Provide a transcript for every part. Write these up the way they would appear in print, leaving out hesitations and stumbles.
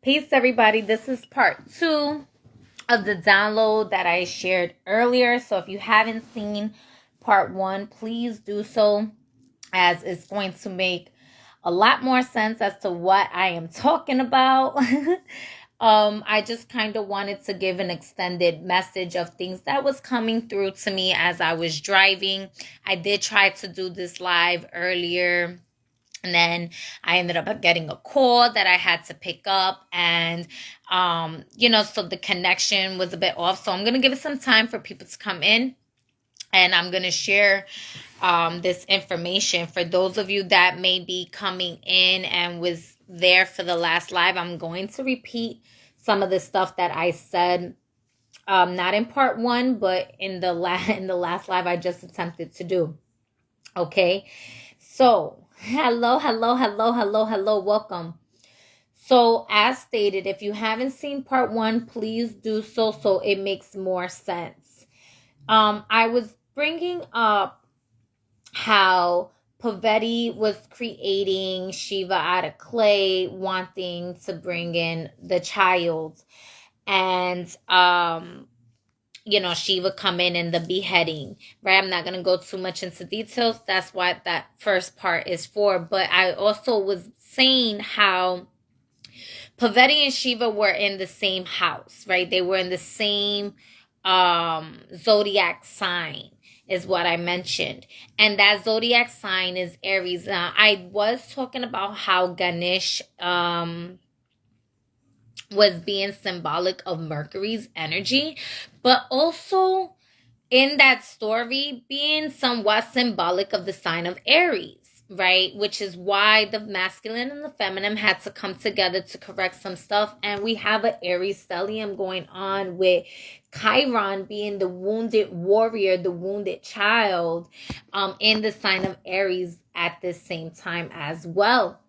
Peace, everybody. This is part 2 of the download that I shared earlier. So if you haven't seen part 1, please do so, as it's going to make a lot more sense as to what I am talking about. I just kind of wanted to give an extended message of things that was coming through to me as I was driving. I did try to do this live earlier, and then I ended up getting a call that I had to pick up, and so the connection was a bit off. So I'm going to give it some time for people to come in, and I'm going to share this information for those of you that may be coming in and was there for the last live. I'm going to repeat some of the stuff that I said, not in part 1, but in the last live I just attempted to do. Okay, so hello, welcome. So as stated, if you haven't seen part 1, please do so it makes more sense. I was bringing up how Paveti was creating Shiva out of clay, wanting to bring in the child, and Shiva come in the beheading, right? I'm not going to go too much into details. That's what that first part is for. But I also was saying how Paveti and Shiva were in the same house, right? They were in the same zodiac sign, is what I mentioned. And that zodiac sign is Aries. Now, I was talking about how Ganesh was being symbolic of Mercury's energy, but also in that story being somewhat symbolic of the sign of Aries, right? Which is why the masculine and the feminine had to come together to correct some stuff. And we have an Aries stellium going on with Chiron being the wounded warrior, the wounded child, in the sign of Aries at the same time as well.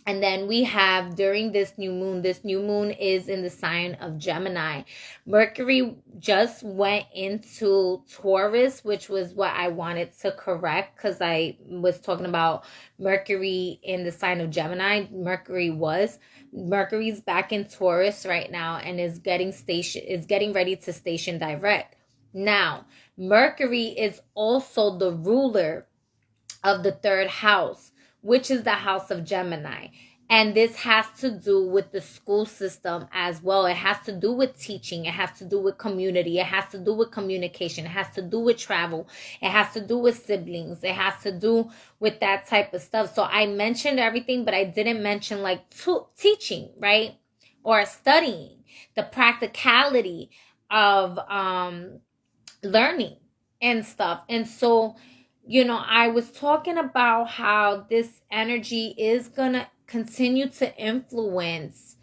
And then we have during this new moon is in the sign of Gemini. Mercury just went into Taurus, which was what I wanted to correct because I was talking about Mercury in the sign of Gemini. Mercury's back in Taurus right now and is getting ready to station direct. Now, Mercury is also the ruler of the 3rd house, which is the house of Gemini. And this has to do with the school system as well. It has to do with teaching. It has to do with community. It has to do with communication. It has to do with travel. It has to do with siblings. It has to do with that type of stuff. So I mentioned everything, but I didn't mention teaching, right? Or studying, the practicality of learning and stuff. And so I was talking about how this energy is going to continue to influence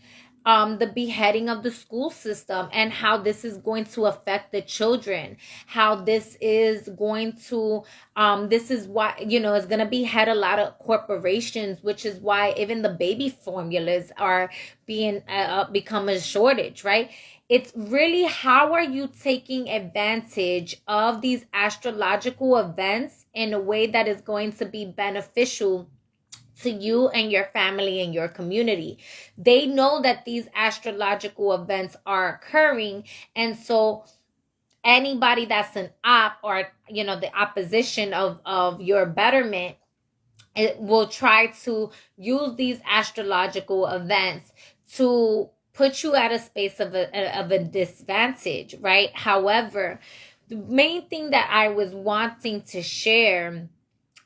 the beheading of the school system and how this is going to affect the children, how this is going to, this is why, it's going to behead a lot of corporations, which is why even the baby formulas are become a shortage, right? It's really how are you taking advantage of these astrological events in a way that is going to be beneficial to you and your family and your community. They know that these astrological events are occurring, and so anybody that's an op or the opposition of your betterment, it will try to use these astrological events to put you at a space of a disadvantage, right? However, the main thing that I was wanting to share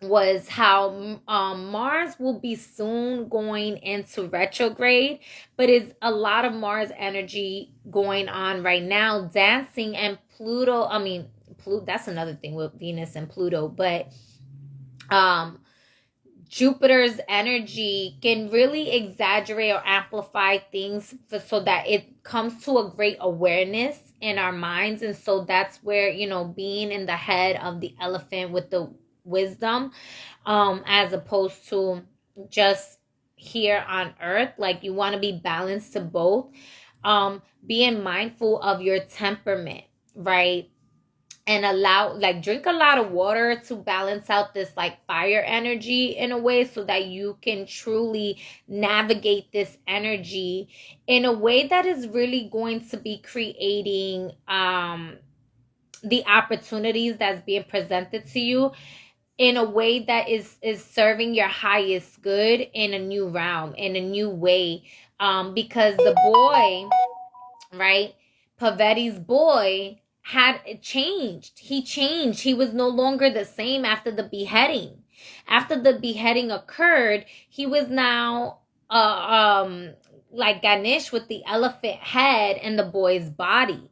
was how Mars will be soon going into retrograde, but it's a lot of Mars energy going on right now, dancing, and Pluto, that's another thing with Venus and Pluto, but Jupiter's energy can really exaggerate or amplify things so that it comes to a great awareness in our minds. And so that's where, being in the head of the elephant with the wisdom, as opposed to just here on earth, like you want to be balanced to both, being mindful of your temperament, right? and drink a lot of water to balance out this like fire energy in a way, so that you can truly navigate this energy in a way that is really going to be creating the opportunities that's being presented to you in a way that is serving your highest good in a new realm, in a new way. Because the boy, right, Paveti's boy had changed. He changed. He was no longer the same after the beheading. After the beheading occurred, he was now like Ganesh with the elephant head and the boy's body,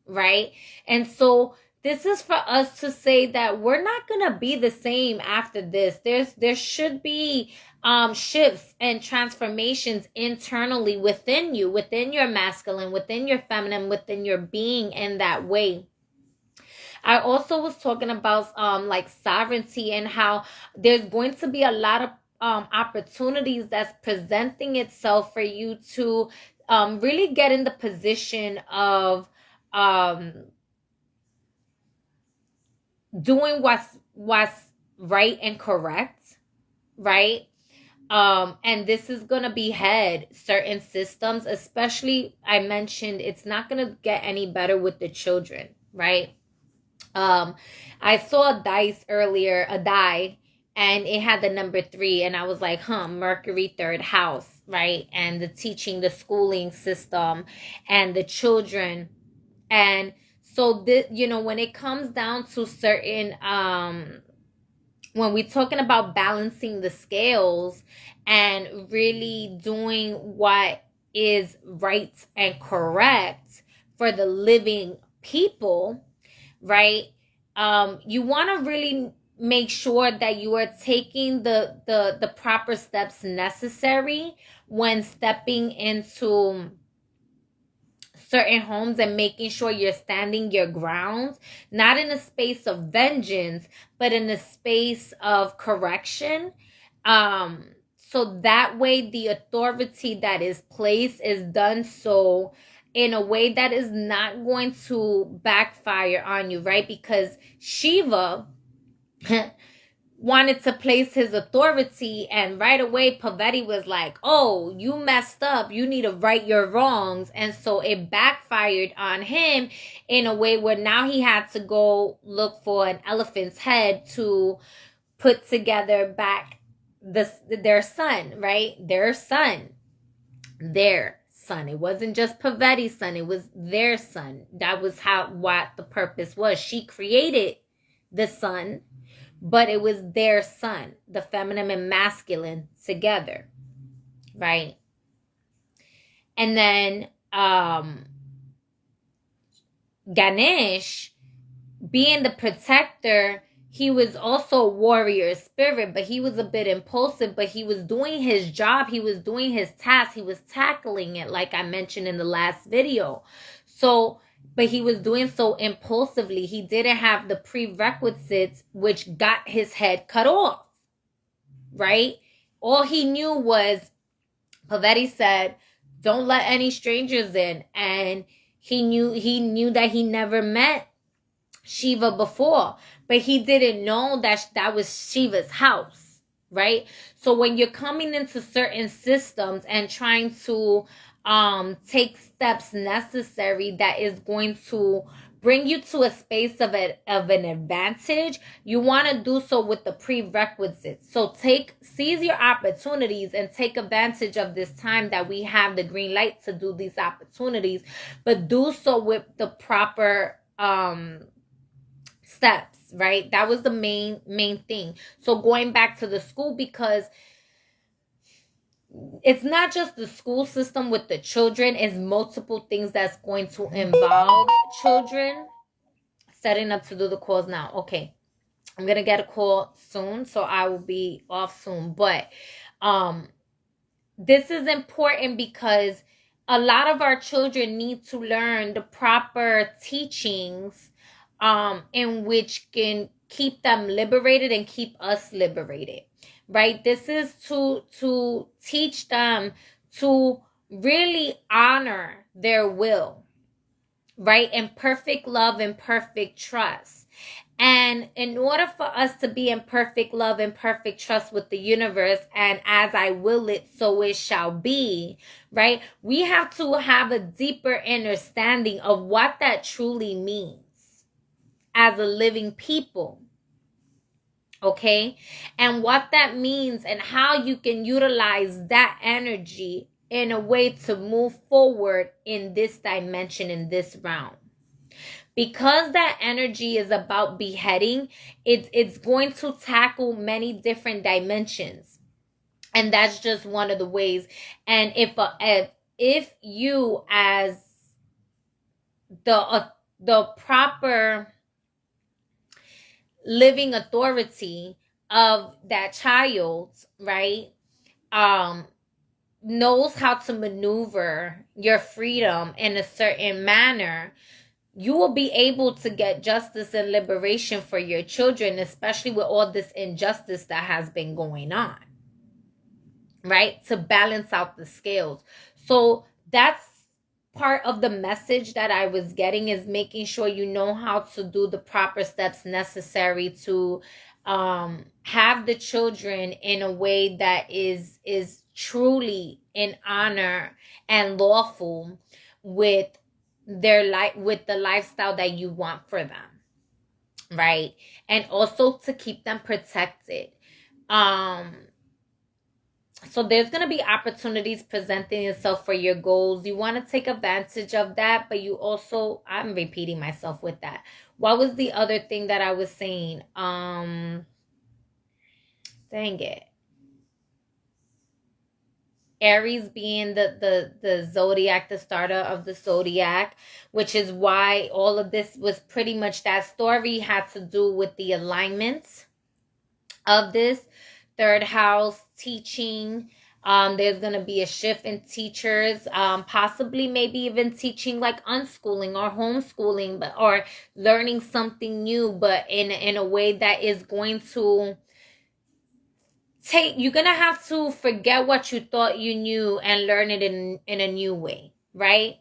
right? And so this is for us to say that we're not gonna be the same after this. There should be shifts and transformations internally within you, within your masculine, within your feminine, within your being in that way. I also was talking about like sovereignty, and how there's going to be a lot of opportunities that's presenting itself for you to really get in the position of um doing what's right and correct, right? And this is gonna behead certain systems, especially I mentioned it's not gonna get any better with the children, right? I saw a dice earlier, a die, and it had the number 3, and I was like, Mercury, 3rd house, right? And the teaching, the schooling system, and the children. And so this, when it comes down to certain when we're talking about balancing the scales and really doing what is right and correct for the living people, right? You want to really make sure that you are taking the proper steps necessary when stepping into certain homes, and making sure you're standing your ground, not in a space of vengeance, but in a space of correction. So that way the authority that is placed is done so in a way that is not going to backfire on you, right? Because Shiva wanted to place his authority, and right away Paveti was like, oh, you messed up, you need to right your wrongs. And so it backfired on him in a way where now he had to go look for an elephant's head to put together back their son, right? Their son. It wasn't just Paveti's son, it was their son. That was what the purpose was. She created the son, but it was their son, the feminine and masculine together, right? And then Ganesh, being the protector, he was also a warrior spirit, but he was a bit impulsive, but he was doing his job, he was doing his task, he was tackling it, like I mentioned in the last video. So, but he was doing so impulsively. He didn't have the prerequisites, which got his head cut off, right? All he knew was, Paveti said, don't let any strangers in. And he knew that he never met Shiva before, but he didn't know that was Shiva's house, right? So when you're coming into certain systems and trying to take steps necessary that is going to bring you to a space of an advantage, you want to do so with the prerequisites. So seize your opportunities and take advantage of this time that we have the green light to do these opportunities, but do so with the proper steps, right? That was the main thing. So going back to the school, because it's not just the school system with the children, it's multiple things that's going to involve children. Setting up to do the calls now. Okay, I'm gonna get a call soon, so I will be off soon. But this is important because a lot of our children need to learn the proper teachings in which can keep them liberated and keep us liberated, right? This is to teach them to really honor their will, right? And perfect love and perfect trust. And in order for us to be in perfect love and perfect trust with the universe, and as I will it, so it shall be, right? We have to have a deeper understanding of what that truly means as a living people, okay? And what that means and how you can utilize that energy in a way to move forward in this dimension, in this realm. Because that energy is about beheading, it's going to tackle many different dimensions, and that's just one of the ways. And if you, as the proper living authority of that child, right, um knows how to maneuver your freedom in a certain manner, you will be able to get justice and liberation for your children, especially with all this injustice that has been going on, right? To balance out the scales. So that's part of the message that I was getting, is making sure you know how to do the proper steps necessary to have the children in a way that is truly in honor and lawful with their life, with the lifestyle that you want for them, right? And also to keep them protected. So there's going to be opportunities presenting itself for your goals. You want to take advantage of that, but you also, I'm repeating myself with that. What was the other thing that I was saying? Dang it. Aries being the zodiac, the starter of the zodiac, which is why all of this was pretty much, that story had to do with the alignments of this third house teaching. There's going to be a shift in teachers, possibly maybe even teaching like unschooling or homeschooling, but or learning something new, but in a way that is going to you're going to have to forget what you thought you knew and learn it in a new way, right?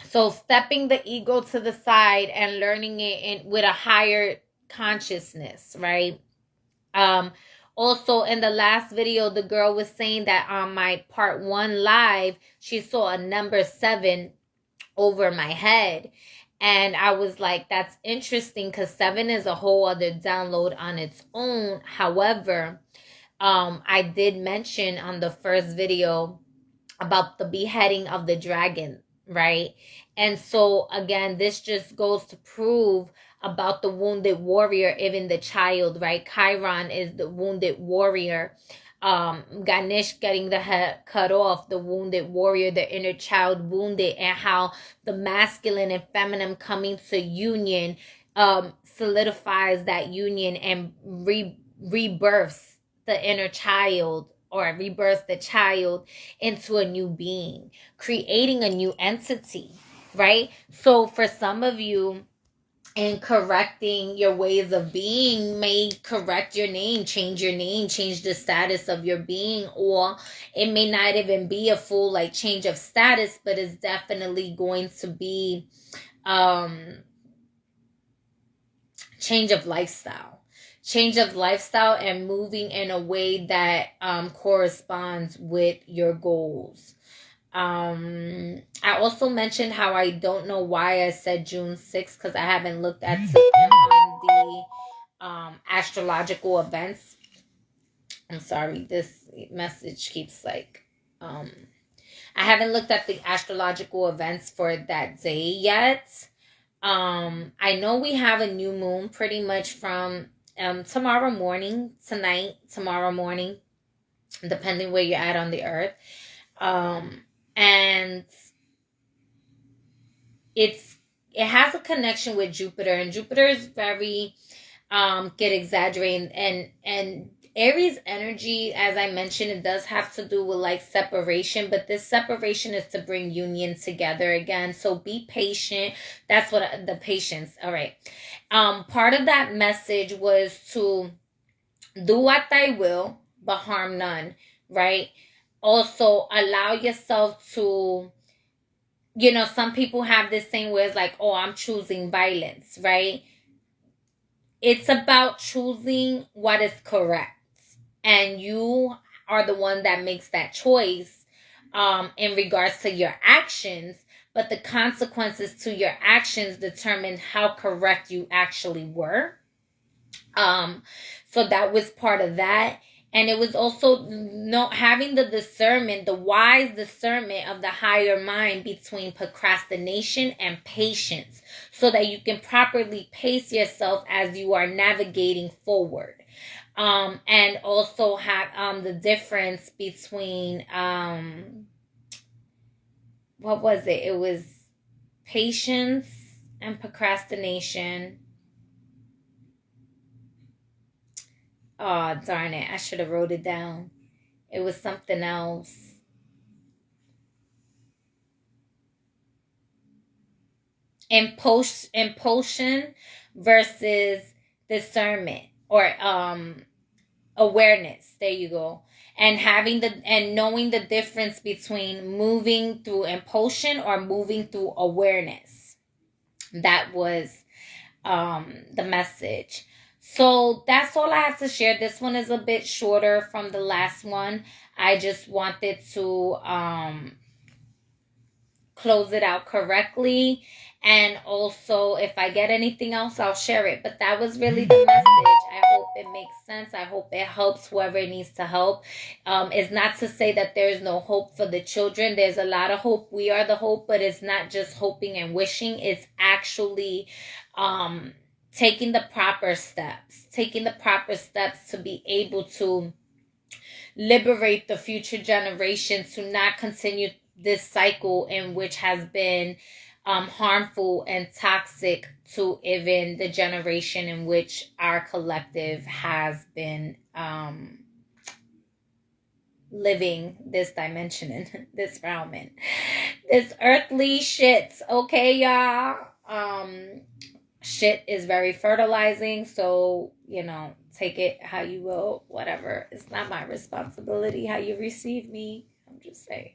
So stepping the ego to the side and learning it with a higher consciousness, right? Also in the last video, the girl was saying that on my part 1 live, she saw a number 7 over my head. And I was like, that's interesting, because 7 is a whole other download on its own. However, I did mention on the first video about the beheading of the dragon, right? And so again, this just goes to prove about the wounded warrior, even the child, right? Chiron is the wounded warrior. Ganesh getting the head cut off, the wounded warrior, the inner child wounded, and how the masculine and feminine coming to union solidifies that union and rebirths the inner child, or rebirths the child into a new being, creating a new entity, right? So for some of you, in correcting your ways of being, may correct your name, change the status of your being, or it may not even be a full like change of status, but it's definitely going to be change of lifestyle and moving in a way that corresponds with your goals. I also mentioned how I don't know why I said June 6th, because I haven't looked at on the astrological events. I'm sorry, this message keeps like I haven't looked at the astrological events for that day yet. I know we have a new moon pretty much from tomorrow morning, tomorrow morning, depending where you're at on the earth. And it has a connection with Jupiter, and Jupiter is very get exaggerated, and Aries energy, as I mentioned, it does have to do with like separation, but this separation is to bring union together again. So be patient. That's what the patience. All right. Part of that message was to do what thy will, but harm none, right? Also allow yourself to you know, some people have this thing where it's like, oh, I'm choosing violence, right? It's about choosing what is correct. And you are the one that makes that choice in regards to your actions. But the consequences to your actions determine how correct you actually were. So that was part of that. And it was also not having the discernment, the wise discernment of the higher mind between procrastination and patience, so that you can properly pace yourself as you are navigating forward. And also have the difference between what was it? It was patience and procrastination. Oh, darn it. I should have wrote it down. It was something else. Impulsion versus discernment, or awareness. There you go. And knowing the difference between moving through impulsion or moving through awareness. That was the message. So that's all I have to share. This one is a bit shorter from the last one. I just wanted to close it out correctly. And also, if I get anything else, I'll share it. But that was really the message. I hope it makes sense. I hope it helps whoever it needs to help. It's not to say that there is no hope for the children. There's a lot of hope. We are the hope, but it's not just hoping and wishing. It's actually taking the proper steps. Taking the proper steps to be able to liberate the future generation, to not continue this cycle in which has been harmful and toxic to even the generation in which our collective has been living this dimension in, this realm in, this earthly shit. Okay, y'all. Shit is very fertilizing, so you know, take it how you will, whatever. It's not my responsibility how you receive me. I'm just saying.